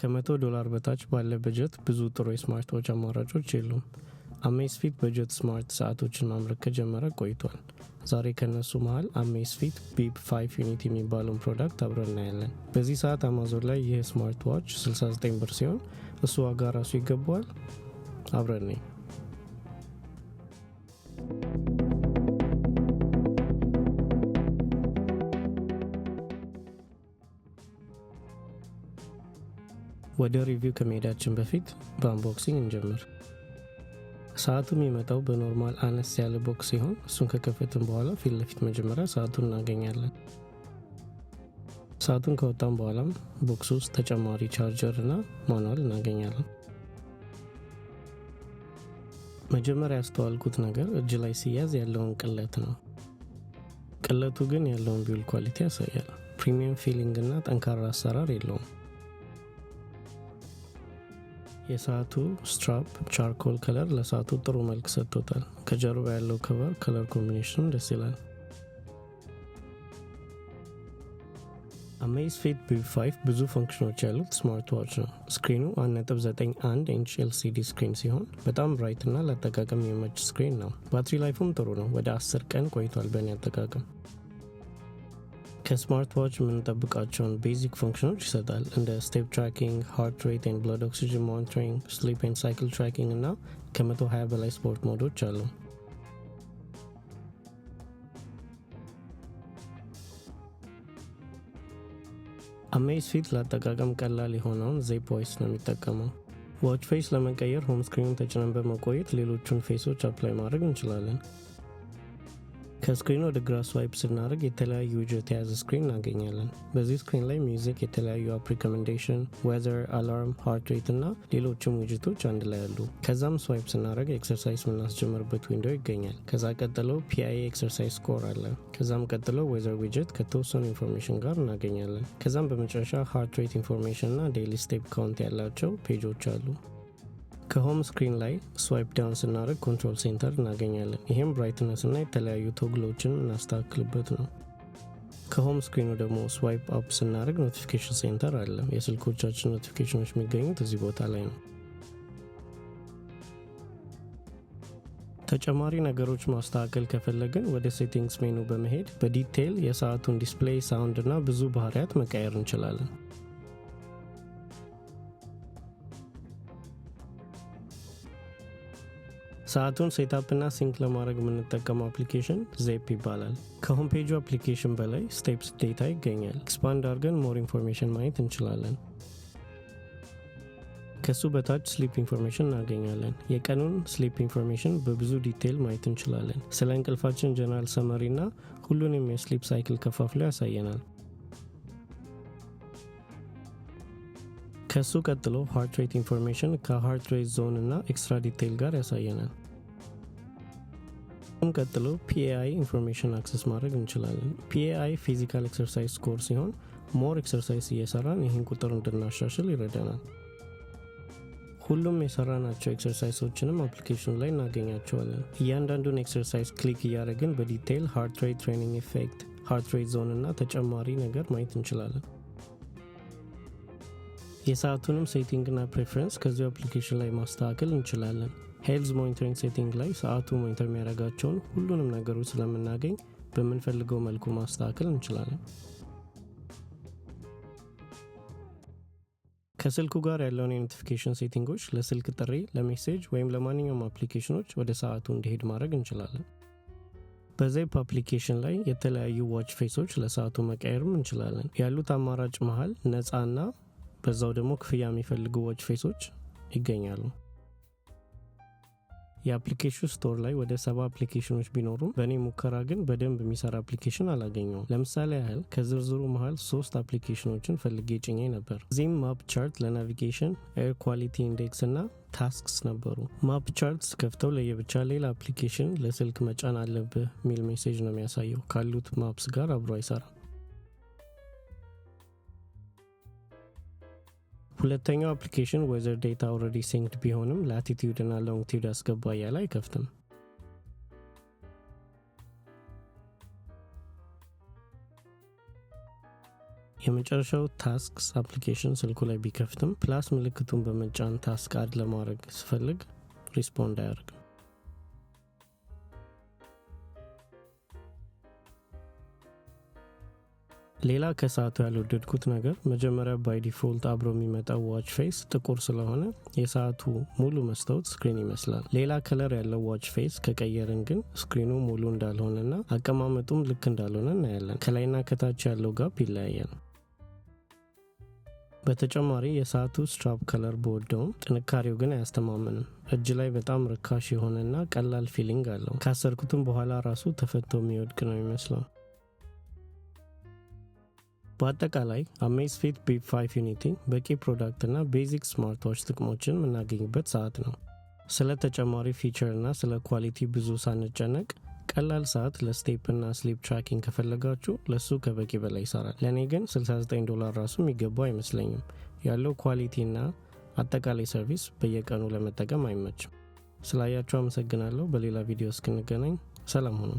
ከ$100 በታች ባለ በጀት ብዙ ጥሩ የስማርት ዋች አማራጮች የሉም። አሜዝፊት በጀት ስማርት ሰዓቶችን ማምረት ከጀመረ ቆይቷል። ዛሬ ከነሱ መሃል አሜዝፊት ቢፕ 5 ዩኒት የሚባለውን ፕሮዳክት አብረን እናያለን። በዚህ ሰዓት አማዞን ላይ ይህ ስማርት ዋች 69 ብር ሲሆን እሱ ዋጋ ራሱ ይገባዋል። አብረን ነኝ። ወደ ሪቪው ከመሄዳችን በፊት በአንቦክሲንግ እንጀምር። ሰዓቱ የሚመጣው በኖርማል አነስ ያለ ቦክስ ሲሆን እሱን ከከፈትን በኋላ ፊት ለፊት መጀመሪያ ሰዓቱን እናገኛለን። ሰዓቱን ከወጣን በኋላም ቦክስ ውስጥ ተጨማሪ ቻርጀር እና ማኑዋል እናገኛለን። መጀመሪያ ያስተዋልኩት ነገር እጅ ላይ ሲያዝ ያለውን ቅለት ነው። ቅለቱ ግን ያለውን ቢውል ኳሊቲ ያሳያል። ፕሪሚየም ፊሊንግ እና ጠንካራ አሰራር የለውም። የሰዓቱ ስትራፕ ቻርኮል ከለር ለሰዓቱ ጥሩ መልክ ሰጥቶታል። ከጀርባ ያለው ከቨር ከለር ኮምቢኔሽኑ ደስ ይላል። አሜዝፊት ቢፕ 5 ብዙ ፈንክሽኖች ያሉት ስማርት ዋች ነው። ስክሪኑ 1.91 ኢንች ኤልሲዲ ስክሪን ሲሆን በጣም ብራይት እና ለአጠቃቀም የሚመች ስክሪን ነው። ባትሪ ላይፉም ጥሩ ነው። ወደ 10 ቀን ቆይቷል በእኔ አጠቃቀም። ከስማርት ዋች የምንጠብቃቸውን ቤዚክ ፈንክሽኖች ይሰጣል። እንደ ስቴፕ ትራኪንግ፣ ሃርት ሬት ኤንድ ብለድ ኦክሲጅን ሞኒተሪንግ፣ ስሊፕ ኤንድ ሳይክል ትራኪንግ እና ከ120 በላይ ስፖርት ሞዶች አሉ። አሜዝፊት ለአጠቃቀም ቀላል የሆነውን ዜፕ ቮይስ ነው የሚጠቀመው። ዋች ፌስ ለመቀየር ሆም ስክሪኑን ተጭነን በመቆየት ሌሎቹን ፌሶች አፕላይ ማድረግ እንችላለን። ከስክሪኑ ወደ ግራ ስዋይፕ ስናደርግ የተለያዩ ዊጀት የያዘ ስክሪን እናገኛለን። በዚህ ስክሪን ላይ ሚውዚክ፣ የተለያዩ አፕ ሪኮሜንዴሽን፣ ዌዘር፣ አላርም፣ ሃርት ሬት እና ሌሎችም ዊጀቶች አንድ ላይ አሉ። ከዛም ስዋይፕ ስናደርግ ኤክሰርሳይዝ የምናስጀምርበት ዊንዶው ይገኛል። ከዛ ቀጥሎ ፒአይ ኤክሰርሳይዝ ስኮር አለ። ከዛም ቀጥሎ ዌዘር ዊጀት ከተወሰኑ ኢንፎርሜሽን ጋር እናገኛለን። ከዛም በመጨረሻ ሃርት ሬት ኢንፎርሜሽን እና ዴይሊ ስቴፕ ካውንት ያላቸው ፔጆች አሉ። ከሆም ስክሪን ላይ ስዋይፕ ዳውን ስናደርግ ኮንትሮል ሴንተር እናገኛለን። ይህም ብራይትነስ እና የተለያዩ ቶግሎችን እናስተካክልበት ነው። ከሆም ስክሪኑ ደግሞ ስዋይፕ አፕ ስናደርግ ኖቲፊኬሽን ሴንተር አለ። የስልኮቻችን ኖቲፊኬሽኖች የሚገኙት እዚህ ቦታ ላይ ነው። ተጨማሪ ነገሮች ማስተካከል ከፈለግን ወደ ሴቲንግስ ሜኑ በመሄድ በዲቴይል የሰዓቱን ዲስፕሌይ፣ ሳውንድ እና ብዙ ባህሪያት መቀየር እንችላለን። ሰዓቱን ሴታፕ እና ሲንክ ለማድረግ የምንጠቀመው አፕሊኬሽን ዜፕ ይባላል። ከሆም ፔጁ አፕሊኬሽን በላይ ስቴፕስ ዴታ ይገኛል። ኤክስፓንድ አድርገን ሞር ኢንፎርሜሽን ማየት እንችላለን። ከሱ በታች ስሊፕ ኢንፎርሜሽን እናገኛለን። የቀኑን ስሊፕ ኢንፎርሜሽን በብዙ ዲቴይል ማየት እንችላለን። ስለ እንቅልፋችን ጀነራል ሰመሪ እና ሁሉንም የስሊፕ ሳይክል ከፋፍሎ ያሳየናል። ከሱ ቀጥሎ ሃርት ሬት ኢንፎርሜሽን ከሃርት ሬት ዞን እና ኤክስትራ ዲቴይል ጋር ያሳየናል። ቀጥሎ ፒኤአይ ኢንፎርሜሽን አክሰስ ማድረግ እንችላለን። ፒኤአይ ፊዚካል ኤክሰርሳይዝ ስኮር ሲሆን ሞር ኤክሰርሳይዝ እየሰራን ይህን ቁጥር እንድናሻሽል ይረዳናል። ሁሉም የሰራናቸው ኤክሰርሳይሶችንም አፕሊኬሽኑ ላይ እናገኛቸዋለን። እያንዳንዱን ኤክሰርሳይዝ ክሊክ እያደረግን በዲቴይል ሃርት ሬት ትሬኒንግ ኢፌክት፣ ሃርት ሬት ዞን እና ተጨማሪ ነገር ማየት እንችላለን። የሰዓቱንም ሴቲንግ እና ፕሬፈረንስ ከዚሁ አፕሊኬሽን ላይ ማስተካከል እንችላለን። ሄልዝ ሞኒተሪንግ ሴቲንግ ላይ ሰዓቱ ሞኒተር የሚያደርጋቸውን ሁሉንም ነገሮች ስለምናገኝ በምንፈልገው መልኩ ማስተካከል እንችላለን። ከስልኩ ጋር ያለውን የኖቲፊኬሽን ሴቲንጎች ለስልክ ጥሪ፣ ለሜሴጅ ወይም ለማንኛውም አፕሊኬሽኖች ወደ ሰዓቱ እንዲሄድ ማድረግ እንችላለን። በዜፕ አፕሊኬሽን ላይ የተለያዩ ዋች ፌሶች ለሰዓቱ መቀየርም እንችላለን። ያሉት አማራጭ መሃል ነፃ እና በዛው ደግሞ ክፍያ የሚፈልጉ ዋች ፌሶች ይገኛሉ። የአፕሊኬሽን ስቶር ላይ ወደ 7 አፕሊኬሽኖች ቢኖሩም በእኔ ሙከራ ግን በደንብ የሚሰራ አፕሊኬሽን አላገኘውም። ለምሳሌ ያህል ከዝርዝሩ መሃል 3 አፕሊኬሽኖችን ፈልጌ ጭኜ ነበር። እዚህም ማፕ ቻርት ለናቪጌሽን፣ ኤር ኳሊቲ ኢንዴክስ እና ታስክስ ነበሩ። ማፕ ቻርት ከፍተው ለየብቻ ሌላ አፕሊኬሽን ለስልክ መጫን አለብህ ሚል ሜሴጅ ነው የሚያሳየው። ካሉት ማፕስ ጋር አብሮ አይሰራም። ሁለተኛው አፕሊኬሽን ዌዘር ዴታ ኦልሬዲ ሲንክድ ቢሆንም ላቲቲዩድ እና ሎንጊቲዩድ አስገባ እያለ አይከፍትም። የመጨረሻው ታስክስ አፕሊኬሽን ስልኩ ላይ ቢከፍትም ፕላስ ምልክቱን በመጫን ታስክ አድ ለማድረግ ስፈልግ ሪስፖንድ አያደርግም። ሌላ ከሰዓቱ ያልወደድኩት ነገር መጀመሪያ ባይ ዲፎልት አብሮ የሚመጣው ዋች ፌስ ጥቁር ስለሆነ የሰዓቱ ሙሉ መስታወት ስክሪን ይመስላል። ሌላ ከለር ያለው ዋች ፌስ ከቀየርን ግን ስክሪኑ ሙሉ እንዳልሆነና አቀማመጡም ልክ እንዳልሆነ እናያለን። ከላይና ከታች ያለው ጋፕ ይለያያል። በተጨማሪ የሰዓቱ ስትራፕ ከለር በወደውም ጥንካሬው ግን አያስተማምንም። እጅ ላይ በጣም ርካሽ የሆነና ቀላል ፊሊንግ አለው። ካሰርኩትም በኋላ ራሱ ተፈቶ የሚወድቅ ነው የሚመስለው። በአጠቃላይ አሜዝፊት ቢፕ 5 ዩኒቲ በቂ ፕሮዳክት እና ቤዚክ ስማርት ዋች ጥቅሞችን የምናገኝበት ሰዓት ነው። ስለ ተጨማሪ ፊቸር እና ስለ ኳሊቲ ብዙ ሳንጨነቅ ቀላል ሰዓት ለስቴፕ እና ስሊፕ ትራኪንግ ከፈለጋችሁ ለሱ ከበቂ በላይ ይሰራል። ለእኔ ግን $69 ራሱ የሚገባው አይመስለኝም። ያለው ኳሊቲ እና አጠቃላይ ሰርቪስ በየቀኑ ለመጠቀም አይመችም። ስላያችሁ አመሰግናለሁ። በሌላ ቪዲዮ እስክንገናኝ ሰላም ሁኑ።